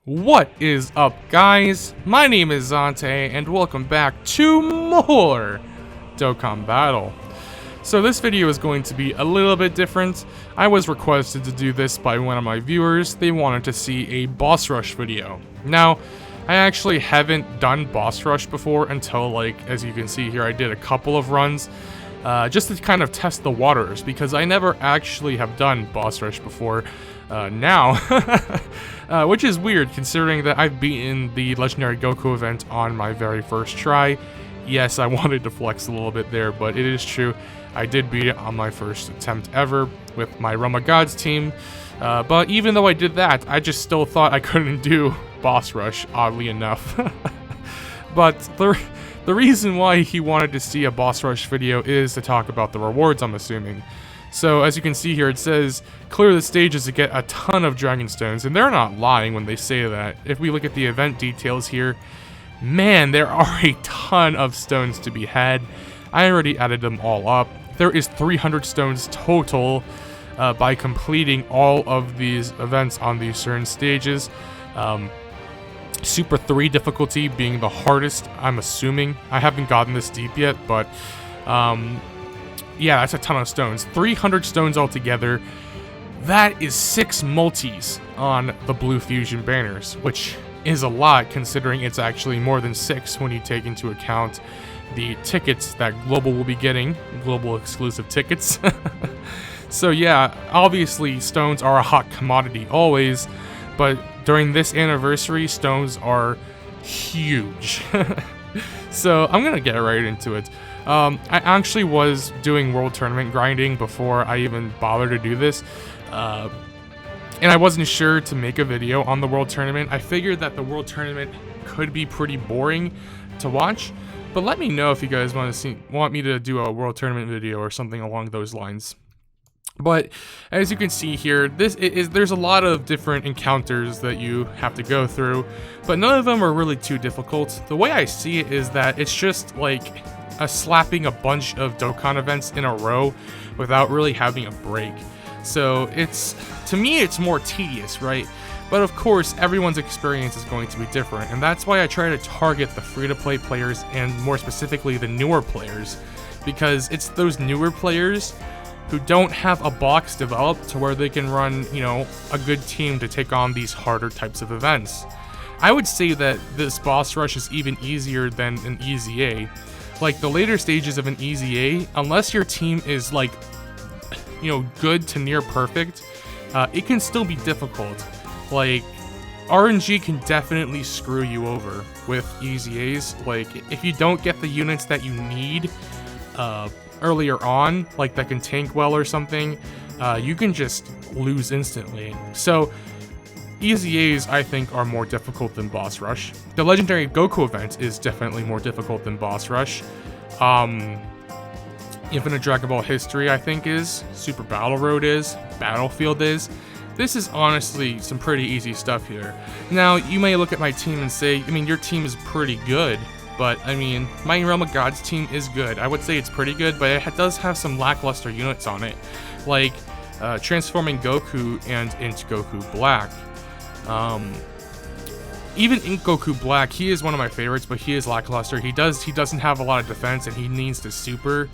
What is up, guys? My name is Zante, and welcome back to more Dokkan Battle. So this video is going to be a little bit different. I was requested to do this by one of my viewers. They wanted to see a boss rush video. Now, I actually haven't done boss rush before until, as you can see here, I did a couple of runs just to kind of test the waters, because I never actually have done boss rush before now. Which is weird considering that I've beaten the legendary Goku event on my very first try. Yes, I wanted to flex a little bit there, but it is true. I did beat it on my first attempt ever with my Realm of Gods team. But even though I did that, I just still thought I couldn't do boss rush, oddly enough. But the reason why he wanted to see a boss rush video is to talk about the rewards, I'm assuming. So as you can see here, it says clear the stages to get a ton of dragon stones, and they're not lying when they say that. If we look at the event details here, man, there are a ton of stones to be had. I already added them all up. There is 300 stones total by completing all of these events on these certain stages. Super 3 difficulty being the hardest, I'm assuming. I haven't gotten this deep yet, but yeah, that's a ton of stones. 300 stones altogether. That is 6 multis on the Blue Fusion banners, which is a lot considering it's actually more than 6 when you take into account the tickets that Global will be getting, Global exclusive tickets. So yeah, obviously stones are a hot commodity always, but during this anniversary, stones are huge. So I'm gonna get right into it. I actually was doing World Tournament grinding before I even bothered to do this, and I wasn't sure to make a video on the World Tournament. I figured that the World Tournament could be pretty boring to watch, but let me know if you guys want me to do a World Tournament video or something along those lines. But as you can see here, there's a lot of different encounters that you have to go through, but none of them are really too difficult. The way I see it is that it's just like slapping a bunch of Dokkan events in a row without really having a break. So to me it's more tedious, right? But of course everyone's experience is going to be different, and that's why I try to target the free-to-play players, and more specifically the newer players, because it's those newer players who don't have a box developed to where they can run, a good team to take on these harder types of events. I would say that this boss rush is even easier than an Easy A. Like, the later stages of an Easy A, unless your team is good to near perfect, it can still be difficult. Like, RNG can definitely screw you over with Easy A's. Like, if you don't get the units that you need earlier on, like that can tank well or something, you can just lose instantly. So Easy A's, I think, are more difficult than boss rush. The legendary Goku event is definitely more difficult than boss rush. Infinite Dragon Ball History, I think, is. Super Battle Road is. Battlefield is. This is honestly some pretty easy stuff here. Now, you may look at my team and say, your team is pretty good. But, my Realm of Gods team is good. I would say it's pretty good, but it does have some lackluster units on it. Like, transforming Goku and into Goku Black. Even in Goku Black, he is one of my favorites, but he is lackluster. He doesn't have a lot of defense, and he needs to super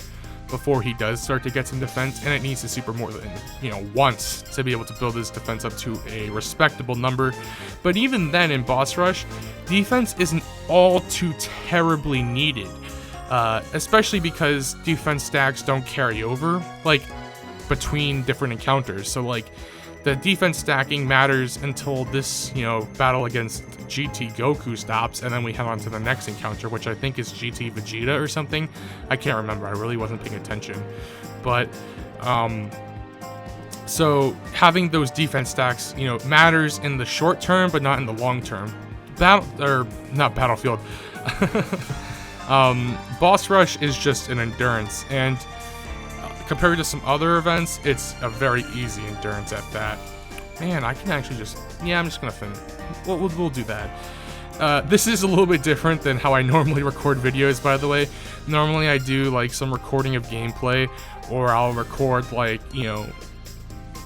before he does start to get some defense, and it needs to super more than, once to be able to build his defense up to a respectable number. But even then, in boss rush, defense isn't all too terribly needed, especially because defense stacks don't carry over, between different encounters. So, the defense stacking matters until this, battle against GT Goku stops, and then we head on to the next encounter, which I think is GT Vegeta or something. I can't remember, I really wasn't paying attention. But, so having those defense stacks, matters in the short term, but not in the long term. Not Battlefield. Boss Rush is just an endurance, and compared to some other events, it's a very easy endurance at that. Man, I can actually I'm just gonna finish. We'll do that. This is a little bit different than how I normally record videos, by the way. Normally I do some recording of gameplay, or I'll record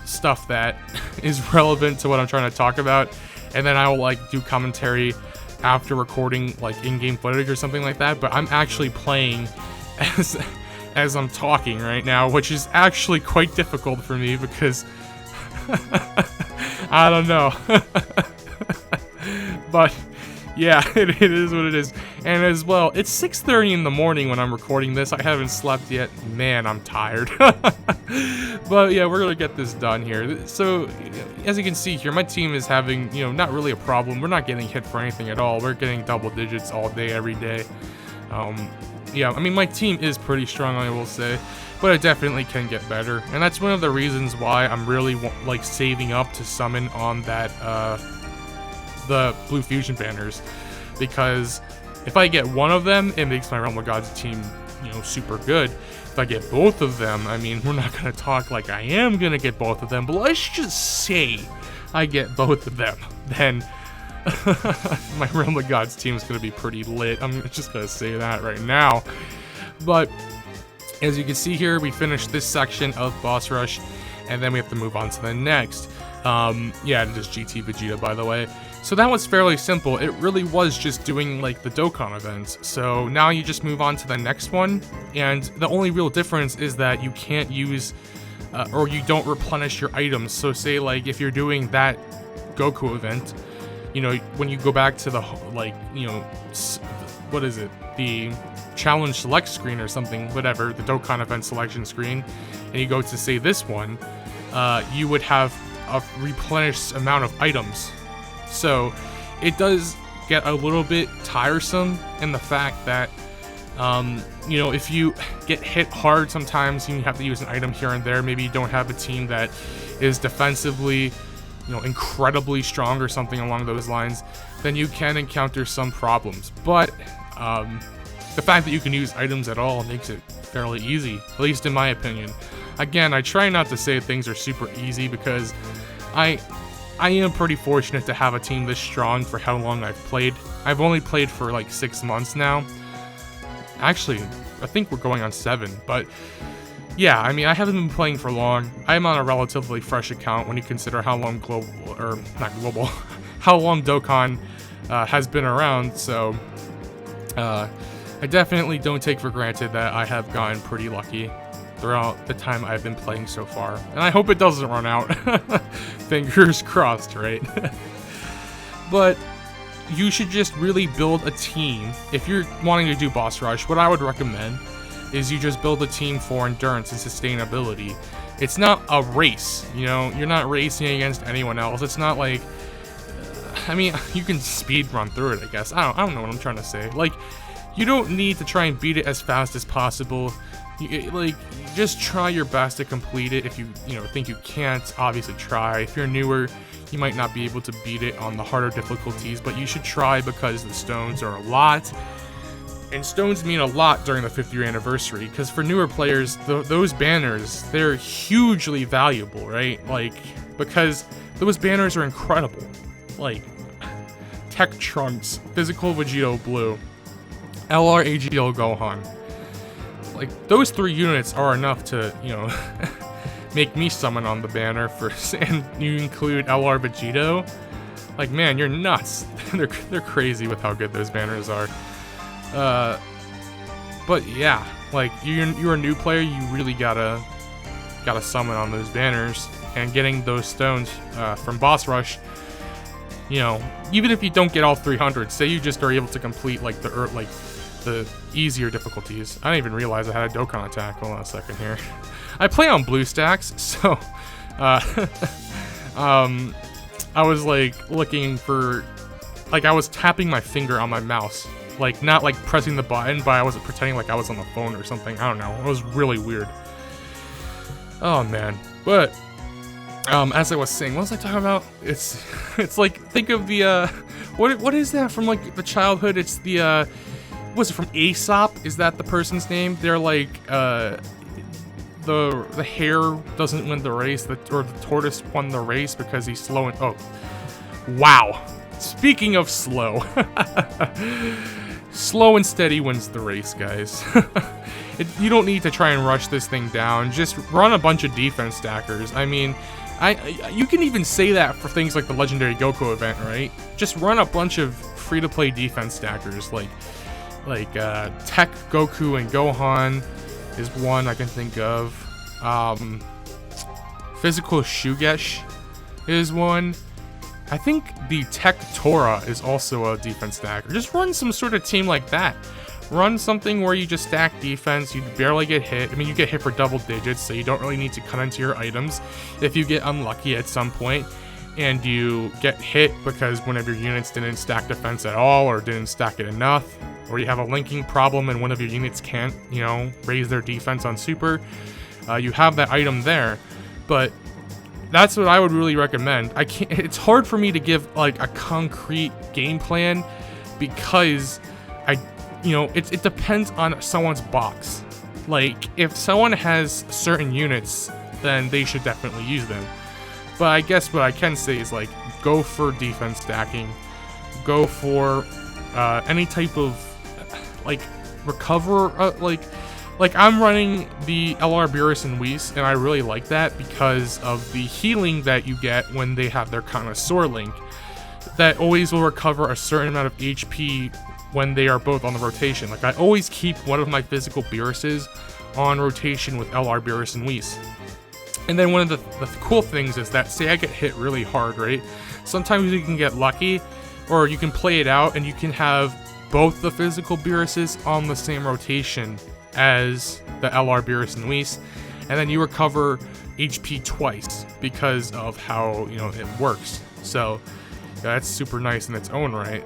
stuff that is relevant to what I'm trying to talk about. and then I will like do commentary after recording like in-game footage or something like that. But I'm actually playing as I'm talking right now, which is actually quite difficult for me because I don't know. But yeah, it is what it is. And as well, it's 6:30 in the morning when I'm recording this. I haven't slept yet. Man, I'm tired. But yeah, we're gonna get this done here. So as you can see here, my team is having, not really a problem. We're not getting hit for anything at all. We're getting double digits all day, every day. Yeah, I mean, my team is pretty strong, I will say, but it definitely can get better. And that's one of the reasons why I'm really like saving up to summon on that the Blue Fusion banners, because if I get one of them, it makes my Realm of Gods team, super good. If I get both of them, I mean, we're not gonna talk like I am gonna get both of them, but let's just say I get both of them, then my Realm of Gods team is gonna be pretty lit. I'm just gonna say that right now. But as you can see here, we finished this section of Boss Rush, and then we have to move on to the next. Yeah, and just GT Vegeta, by the way. So that was fairly simple. It really was just doing like the Dokkan events. So now you just move on to the next one, and the only real difference is that you can't use or you don't replenish your items. So say like if you're doing that Goku event, when you go back to the what is it, the challenge select screen or something, whatever, the Dokkan event selection screen, and you go to say this one, you would have a replenished amount of items. So it does get a little bit tiresome in the fact that if you get hit hard sometimes, you have to use an item here and there. Maybe you don't have a team that is defensively incredibly strong or something along those lines, then you can encounter some problems. But the fact that you can use items at all makes it fairly easy, at least in my opinion. Again, I try not to say things are super easy because I am pretty fortunate to have a team this strong for how long I've played. I've only played for like 6 months now. Actually, I think we're going on 7, but yeah, I mean, I haven't been playing for long. I'm on a relatively fresh account when you consider how long how long Dokkan has been around, so I definitely don't take for granted that I have gotten pretty lucky throughout the time I've been playing so far. And I hope it doesn't run out. Fingers crossed, right? But you should just really build a team. If you're wanting to do Boss Rush, what I would recommend is you just build a team for endurance and sustainability. It's not a race, you're not racing against anyone else. It's not like, I mean, you can speed run through it, I guess. I don't know what I'm trying to say. Like, you don't need to try and beat it as fast as possible. Just try your best to complete it. If you think you can't, obviously try. If you're newer, you might not be able to beat it on the harder difficulties, but you should try because the stones are a lot. And stones mean a lot during the 5th year anniversary, because for newer players, those banners, they're hugely valuable, right? Like, because those banners are incredible. Like, Tech Trunks, Physical Vegito Blue, LR AGL Gohan. Like, those 3 units are enough to, make me summon on the banner first, and you include LR Vegito. Like, man, you're nuts. They're crazy with how good those banners are. But yeah, like, you're a new player, you really gotta summon on those banners, and getting those stones from Boss Rush, even if you don't get all 300, say you just are able to complete like the easier difficulties. I didn't even realize I had a Dokkan attack. Hold on a second here. I play on blue stacks, so I was like looking for, like, I was tapping my finger on my mouse, like not like pressing the button, but I was pretending like I was on the phone or something. I don't know. It was really weird. Oh man. But as I was saying, what was I talking about? It's like, think of the what is that from like the childhood? It's the was it from Aesop? Is that the person's name? They're like the hare doesn't win the race, or the tortoise won the race because he's slow and oh wow. Speaking of slow, slow and steady wins the race, guys. You don't need to try and rush this thing down. Just run a bunch of defense stackers. I mean, You can even say that for things like the Legendary Goku event, right? Just run a bunch of free-to-play defense stackers, like Tech Goku and Gohan is one I can think of. Physical Shugesh is one. I think the Tech Tora is also a defense stacker. Just run some sort of team like that. Run something where you just stack defense, you barely get hit. I mean, you get hit for double digits, so you don't really need to cut into your items. If you get unlucky at some point and you get hit because one of your units didn't stack defense at all or didn't stack it enough, or you have a linking problem and one of your units can't, you know, raise their defense on super, you have that item there. But that's what I would really recommend. It's hard for me to give like a concrete game plan because it depends on someone's box. Like, if someone has certain units, then they should definitely use them. But I guess what I can say is, like, go for defense stacking. Go for any type of, like, recover, like I'm running the LR Beerus and Whis, and I really like that because of the healing that you get when they have their Connoisseur link. That always will recover a certain amount of HP when they are both on the rotation. Like, I always keep one of my physical Beeruses on rotation with LR Beerus and Whis. And then one of the cool things is that, say I get hit really hard, right? Sometimes you can get lucky, or you can play it out and you can have both the physical Beeruses on the same rotation as the LR Beerus and Whis, and then you recover HP twice because of how, it works. So that's super nice in its own right.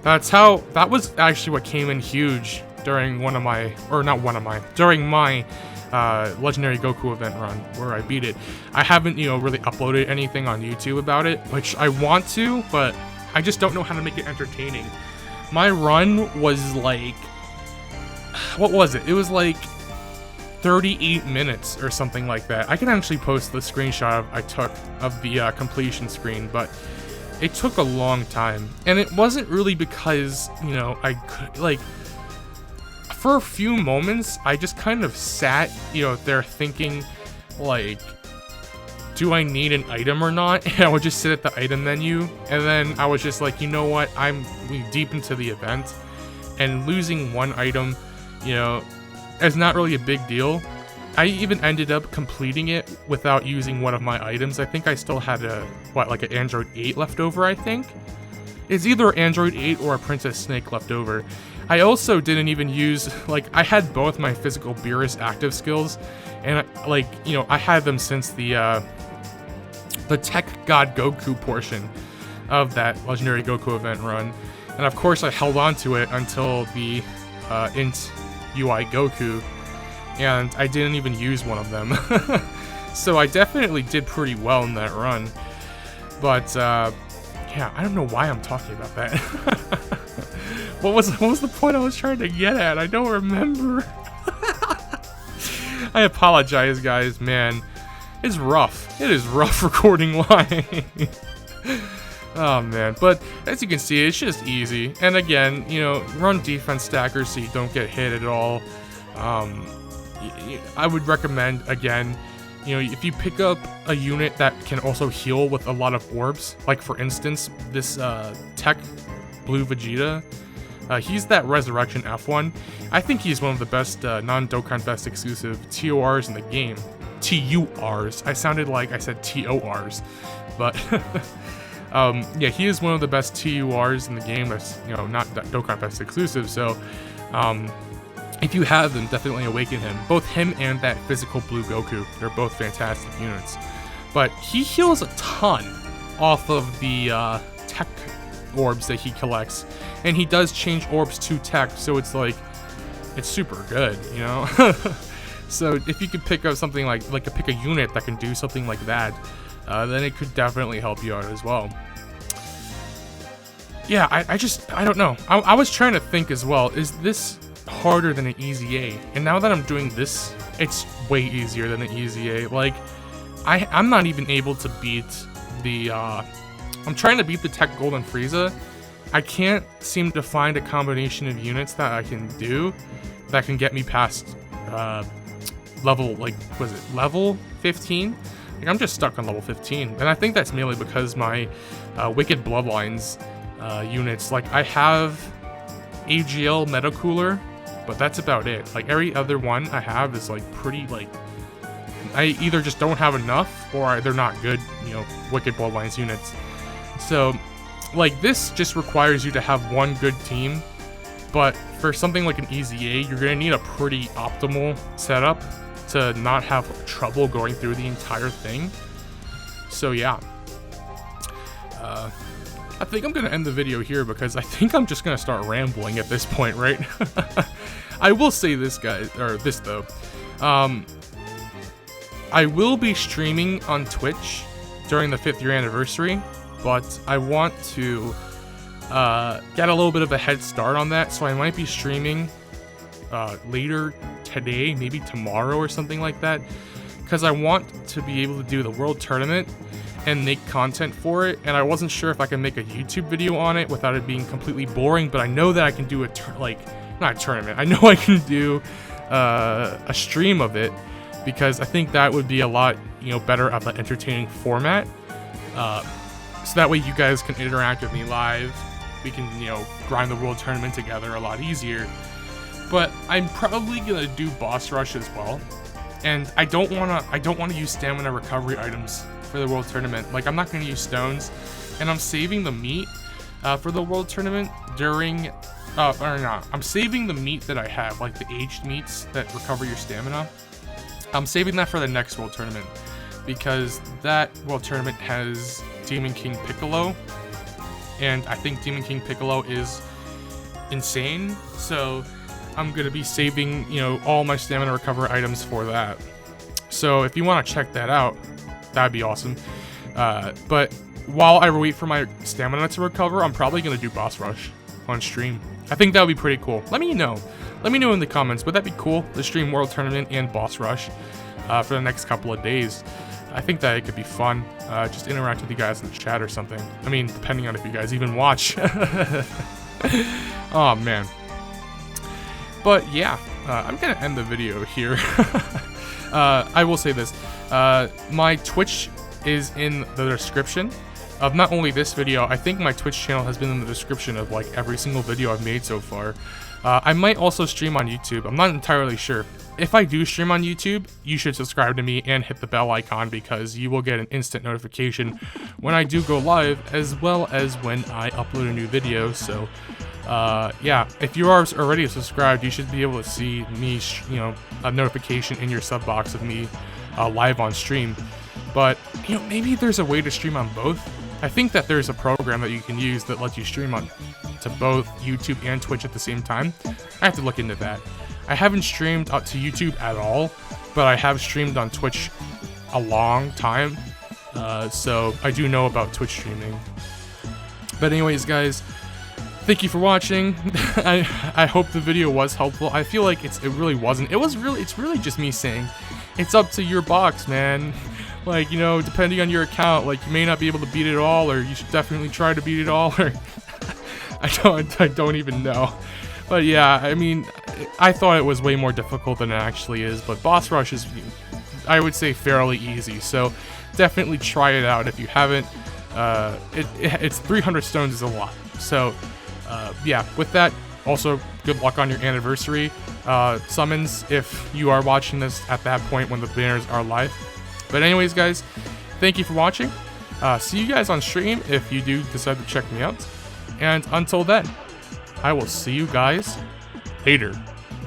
That was actually what came in huge during during my Legendary Goku event run where I beat it. I haven't, really uploaded anything on YouTube about it, which I want to, but I just don't know how to make it entertaining. My run was like, what was it? It was like 38 minutes or something like that. I can actually post the screenshot I took of the completion screen, but it took a long time. And it wasn't really because, I could, like, for a few moments, I just kind of sat, there thinking, like, do I need an item or not? And I would just sit at the item menu, and then I was just like, you know what, I'm deep into the event, and losing one item, is not really a big deal. I even ended up completing it without using one of my items. I think I still had an Android 8 left over, I think. It's either Android 8 or a Princess Snake left over. I also didn't even use, I had both my physical Beerus active skills, and I had them since the Tech God Goku portion of that Legendary Goku event run. And of course I held on to it until the Int UI Goku, and I didn't even use one of them. So I definitely did pretty well in that run. But yeah, I don't know why I'm talking about that. What was the point I was trying to get at? I don't remember. I apologize, guys, man. It's rough. It is rough recording live. Oh man, but as you can see, it's just easy. And again, run defense stackers so you don't get hit at all. I would recommend, again, if you pick up a unit that can also heal with a lot of orbs, like for instance, this Tech Blue Vegeta, he's that Resurrection F1. I think he's one of the best non-Dokkan Fest exclusive TORs in the game. TURs. I sounded like I said TORs, but yeah, he is one of the best TURs in the game that's, not Dokkan Fest exclusive, so if you have them, definitely awaken him. Both him and that physical Blue Goku, they're both fantastic units. But he heals a ton off of the Tech orbs that he collects, and he does change orbs to Tech, so it's super good, So if you could pick up something pick a unit that can do something like that, then it could definitely help you out as well. Yeah, I don't know. I was trying to think as well, is this harder than an Easy A? And now that I'm doing this, it's way easier than an Easy A. I'm not even able to beat the, I'm trying to beat the Tech Golden Frieza. I can't seem to find a combination of units that I can do that can get me past, level 15. Like, I'm just stuck on level 15, and I think that's mainly because my Wicked Bloodlines units, like, I have AGL Meta Cooler, but that's about it. Like, every other one I have is, like, pretty, like, I either just don't have enough, or they're not good, you know, Wicked Bloodlines units. So, like, this just requires you to have one good team, but for something like an EZA, you're going to need a pretty optimal setup to not have trouble going through the entire thing. So yeah, I think I'm gonna end the video here because I think I'm just gonna start rambling at this point, right? I will say this, guys, or this though, I will be streaming on Twitch during the 5th year anniversary, but I want to get a little bit of a head start on that, so I might be streaming later today, maybe tomorrow or something like that, because I want to be able to do the World Tournament and make content for it, and I wasn't sure if I can make a YouTube video on it without it being completely boring, but I know that I can do not a tournament, I know I can do a stream of it, because I think that would be a lot, you know, better of an entertaining format, so that way you guys can interact with me live, we can, you know, grind the World Tournament together a lot easier. But I'm probably gonna do boss rush as well, and I don't wanna use stamina recovery items for the World Tournament. Like, I'm not gonna use stones, and I'm saving the meat for the World Tournament during, I'm saving the meat that I have, like the aged meats that recover your stamina. I'm saving that for the next World Tournament, because that World Tournament has Demon King Piccolo, and I think Demon King Piccolo is insane, so I'm going to be saving, you know, all my stamina recovery items for that. So if you want to check that out, that'd be awesome. But while I wait for my stamina to recover, I'm probably going to do boss rush on stream. I think that would be pretty cool. Let me know. Let me know in the comments. Would that be cool to stream World Tournament and boss rush for the next couple of days? I think that it could be fun. Just interact with you guys in the chat or something. I mean, depending on if you guys even watch. Oh, man. But yeah, I'm gonna end the video here. I will say this, my Twitch is in the description of not only this video, I think my Twitch channel has been in the description of like every single video I've made so far. I might also stream on YouTube, I'm not entirely sure. If I do stream on YouTube, you should subscribe to me and hit the bell icon, because you will get an instant notification when I do go live, as well as when I upload a new video. So yeah, if you are already subscribed, you should be able to see me, you know, a notification in your sub box of me live on stream. But, you know, maybe there's a way to stream on both. I think that there's a program that you can use that lets you stream on to both YouTube and Twitch at the same time. I have to look into that. I haven't streamed up to YouTube at all, but I have streamed on Twitch a long time, so I do know about Twitch streaming. But anyways, guys, thank you for watching. I hope the video was helpful. I feel like it really wasn't. It's really just me saying, it's up to your box, man. Like, you know, depending on your account, like, you may not be able to beat it all, or you should definitely try to beat it all, or I don't even know. But yeah, I mean, I thought it was way more difficult than it actually is, but boss rush is, I would say, fairly easy, so definitely try it out if you haven't. It's 300 stones is a lot, so yeah, with that, also good luck on your anniversary summons if you are watching this at that point when the banners are live. But anyways, guys, thank you for watching. See you guys on stream if you do decide to check me out, and until then, I will see you guys later.